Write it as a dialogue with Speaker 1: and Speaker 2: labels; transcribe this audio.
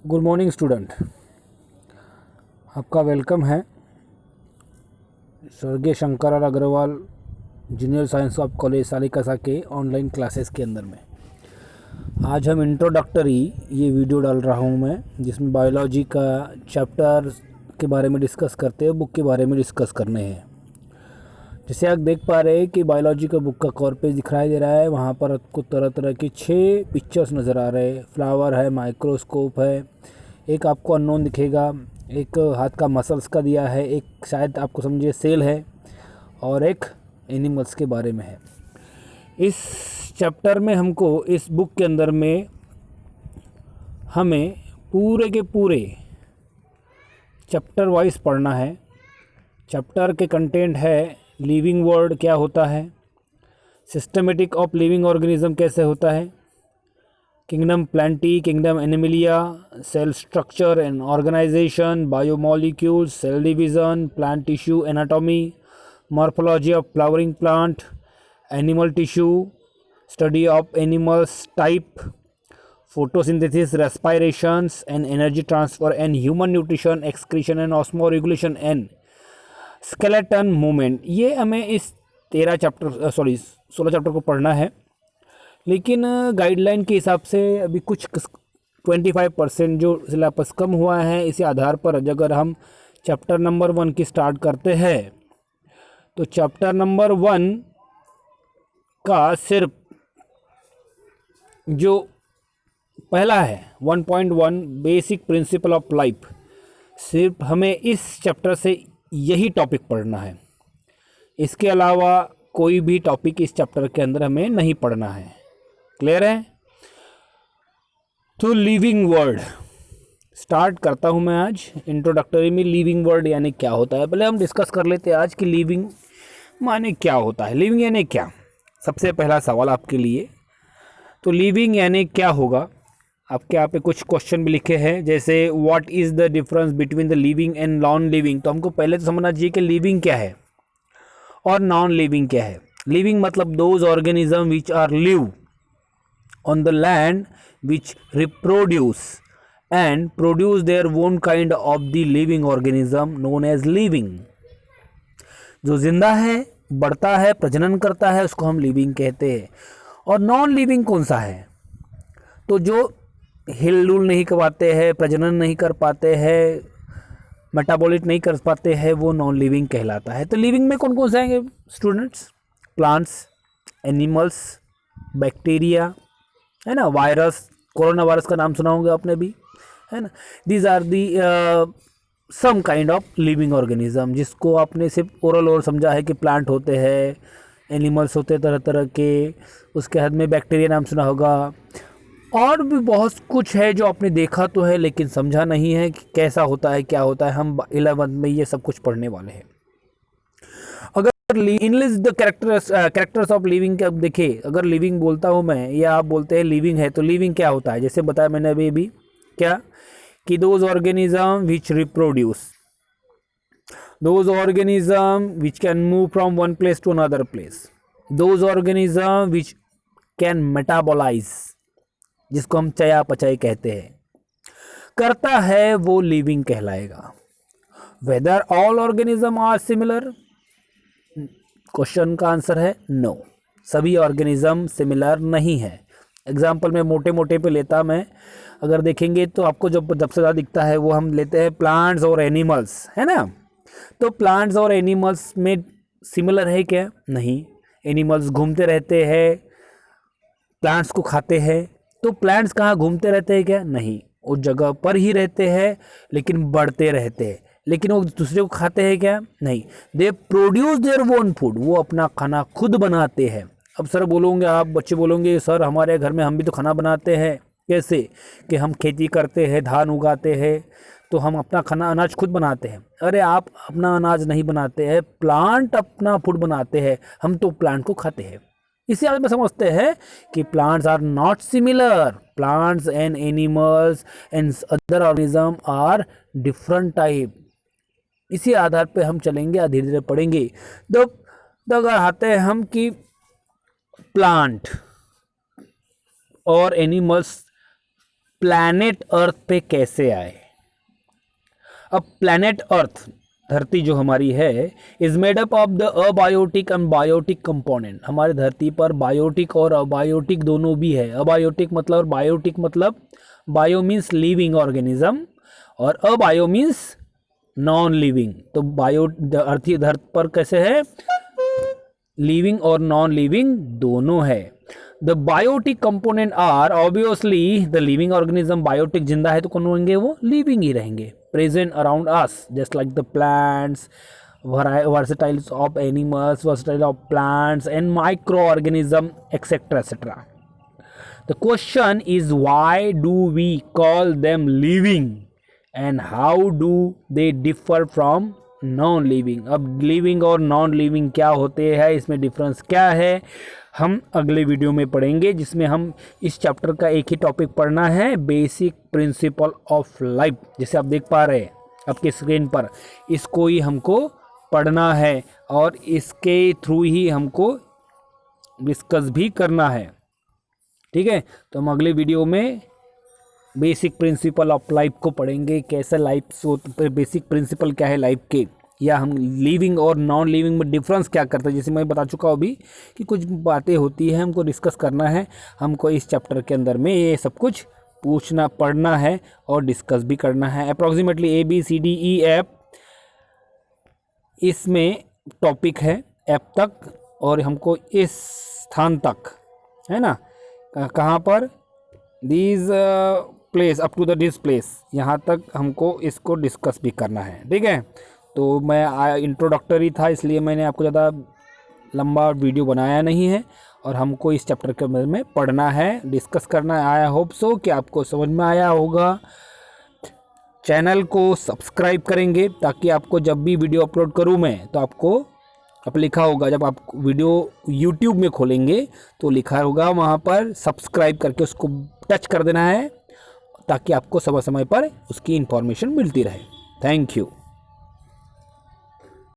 Speaker 1: Good morning student, आपका welcome है स्वर्गीय Shankarlal Agrawal junior science of college Salekasa के ऑनलाइन क्लासेस के अंदर में। आज हम इंट्रोडक्टरी ये वीडियो डाल रहा हूँ मैं, जिसमें बायोलॉजी का चैप्टर के बारे में डिस्कस करते हैं, बुक के बारे में डिस्कस करने हैं। जैसे आप देख पा रहे हैं कि बायोलॉजी का बुक का कवर पेज दिखाई दे रहा है। वहाँ पर आपको तरह तरह के 6 पिक्चर्स नज़र आ रहे हैं। फ्लावर है, माइक्रोस्कोप है, एक आपको अननोन दिखेगा, एक हाथ का मसल्स का दिया है, एक शायद आपको समझिए सेल है, और एक एनिमल्स के बारे में है। इस चैप्टर में हमको इस बुक के अंदर में हमें पूरे के पूरे चैप्टर वाइज पढ़ना है। चैप्टर के कंटेंट है लिविंग वर्ल्ड क्या होता है, सिस्टमेटिक ऑफ लिविंग ऑर्गेनिज्म कैसे होता है, kingdom plantae, kingdom animalia, cell structure and organisation, biomolecules, cell division, plant tissue anatomy, morphology of flowering plant, animal tissue, study of animals type, photosynthesis, respirations and energy transfer and human nutrition, excretion and osmoregulation and skeleton movement। ये हमें इस 16 chapter को पढ़ना है। लेकिन guideline के हिसाब से अभी कुछ 25% जो सिलेबस कम हुआ है, इसी आधार पर अगर हम चैप्टर नंबर 1 की स्टार्ट करते हैं तो चैप्टर नंबर 1 का सिर्फ जो पहला है 1.1 बेसिक प्रिंसिपल ऑफ लाइफ, सिर्फ हमें इस चैप्टर से यही टॉपिक पढ़ना है। इसके अलावा कोई भी टॉपिक इस चैप्टर के अंदर हमें नहीं पढ़ना है। क्लियर है? तो लिविंग वर्ड स्टार्ट करता हूं मैं आज। इंट्रोडक्टरी में लिविंग वर्ड यानी क्या होता है, पहले हम डिस्कस कर लेते हैं आज कि लिविंग माने क्या होता है। लिविंग यानी क्या? सबसे पहला सवाल आपके लिए, तो लिविंग यानी क्या होगा? आपके यहाँ पे कुछ क्वेश्चन भी लिखे हैं, जैसे what is the difference between the living and non living. तो हमको पहले तो समझना चाहिए कि लिविंग क्या है और नॉन लिविंग क्या है। लिविंग मतलब those organism which are live on the land which reproduce and produce their own kind of the living organism known as living. जो जिंदा है, बढ़ता है, प्रजनन करता है, उसको हम लिविंग कहते हैं। और नॉन लिविंग कौन सा है? तो जो हिल डुल नहीं कर पाते हैं, प्रजनन नहीं कर पाते हैं, मेटाबॉलिट नहीं कर पाते हैं, वो नॉन लिविंग कहलाता है। तो लिविंग में कौन कौन से आएंगे स्टूडेंट्स? प्लांट्स, एनिमल्स, बैक्टीरिया, है ना, वायरस, कोरोना वायरस का नाम सुना होगा आपने भी, है ना। These are the some kind of living organism, जिसको आपने सिर्फ ओरल और समझा है कि प्लांट होते हैं, एनिमल्स होते तरह तरह के, उसके हद में बैक्टीरिया नाम सुना होगा, और भी बहुत कुछ है जो आपने देखा तो है लेकिन समझा नहीं है कि कैसा होता है, क्या होता है। हम 11th में ये सब कुछ पढ़ने वाले हैं। अगर enlist the characters of living के, अब देखिए, अगर लिविंग बोलता हूँ मैं या आप बोलते हैं लिविंग है, तो लिविंग क्या होता है? जैसे बताया मैंने अभी क्या कि those organism which reproduce, those organism which can move from one place to another place, those organism which can metabolize, जिसको हम चयापचय कहते हैं, करता है, वो लिविंग कहलाएगा। Whether all organism are similar, question का आंसर है नो, सभी ऑर्गेनिज्म सिमिलर नहीं है। एग्जाम्पल में मोटे मोटे पे लेता मैं, अगर देखेंगे तो आपको जो सबसे ज़्यादा दिखता है वो हम लेते हैं प्लांट्स और एनिमल्स, है ना। तो प्लांट्स और एनिमल्स में सिमिलर है क्या? नहीं। एनिमल्स घूमते रहते हैं, प्लांट्स को खाते हैं। तो प्लांट्स कहाँ घूमते रहते हैं क्या? नहीं, उस जगह पर ही रहते हैं, लेकिन बढ़ते रहते हैं। लेकिन वो दूसरे को खाते हैं क्या? नहीं। They produce their own food, वो अपना खाना खुद बनाते हैं। अब सर बोलोगे, आप बच्चे बोलोगे, सर हमारे घर में हम भी तो खाना बनाते हैं। कैसे? कि हम खेती करते हैं, धान उगाते हैं, तो हम अपना खाना अनाज खुद बनाते हैं। अरे आप अपना अनाज नहीं बनाते हैं, प्लांट अपना फूड बनाते हैं, हम तो प्लांट को खाते हैं। इसी आधार पर समझते हैं कि plants are not similar, plants and animals and other organism are different type. इसी आधार पे हम चलेंगे, धीरे धीरे पढ़ेंगे। तो अगर आते हैं हम कि प्लांट और एनिमल्स प्लैनेट अर्थ पे कैसे आए। अब प्लैनेट अर्थ, धरती जो हमारी है, is made up of the abiotic and biotic component. हमारी धरती पर बायोटिक और अबायोटिक दोनों भी है। अबायोटिक मतलब, बायोटिक मतलब, बायो मीन्स लिविंग ऑर्गेनिज्म और अबायो मीन्स नॉन लिविंग। तो बायो धरती पर कैसे है, लिविंग और नॉन लिविंग दोनों है। The biotic component are obviously the living organism. Biotic जिंदा है तो कौन होंगे, वो लिविंग ही रहेंगे। Present around us just like the plants, versatiles of animals, versatile of plants and micro organism etcetera etcetera. The question is why do we call them living and how do they differ from non living. अब living और non living क्या होते हैं, इसमें difference क्या है, हम अगले वीडियो में पढ़ेंगे, जिसमें हम इस चैप्टर का एक ही टॉपिक पढ़ना है, बेसिक प्रिंसिपल ऑफ लाइफ। जैसे आप देख पा रहे हैं आपके स्क्रीन पर, इसको ही हमको पढ़ना है और इसके थ्रू ही हमको डिस्कस भी करना है। ठीक है, तो हम अगले वीडियो में बेसिक प्रिंसिपल ऑफ लाइफ को पढ़ेंगे, कैसे लाइफ, बेसिक प्रिंसिपल क्या है लाइफ के, या हम लिविंग और नॉन लिविंग में डिफरेंस क्या करते हैं। जैसे मैं बता चुका हूँ अभी कि कुछ बातें होती हैं, हमको डिस्कस करना है, हमको इस चैप्टर के अंदर में ये सब कुछ पूछना, पढ़ना है और डिस्कस भी करना है। अप्रॉक्सीमेटली ABCDE इसमें टॉपिक है एफ तक, और हमको इस स्थान तक, है ना, कहाँ पर, these place up to the this place, यहाँ तक हमको इसको डिस्कस भी करना है। ठीक है, तो मैं इंट्रोडक्टरी था इसलिए मैंने आपको ज़्यादा लंबा वीडियो बनाया नहीं है, और हमको इस चैप्टर के बारे में पढ़ना है, डिस्कस करना है। आई होप सो कि आपको समझ में आया होगा। चैनल को सब्सक्राइब करेंगे ताकि आपको जब भी वीडियो अपलोड करूँ मैं, तो आपको अब लिखा होगा, जब आप वीडियो यूट्यूब में खोलेंगे तो लिखा होगा वहाँ पर सब्सक्राइब करके उसको टच कर देना है, ताकि आपको समय समय पर उसकी इन्फॉर्मेशन मिलती रहे। Thank you.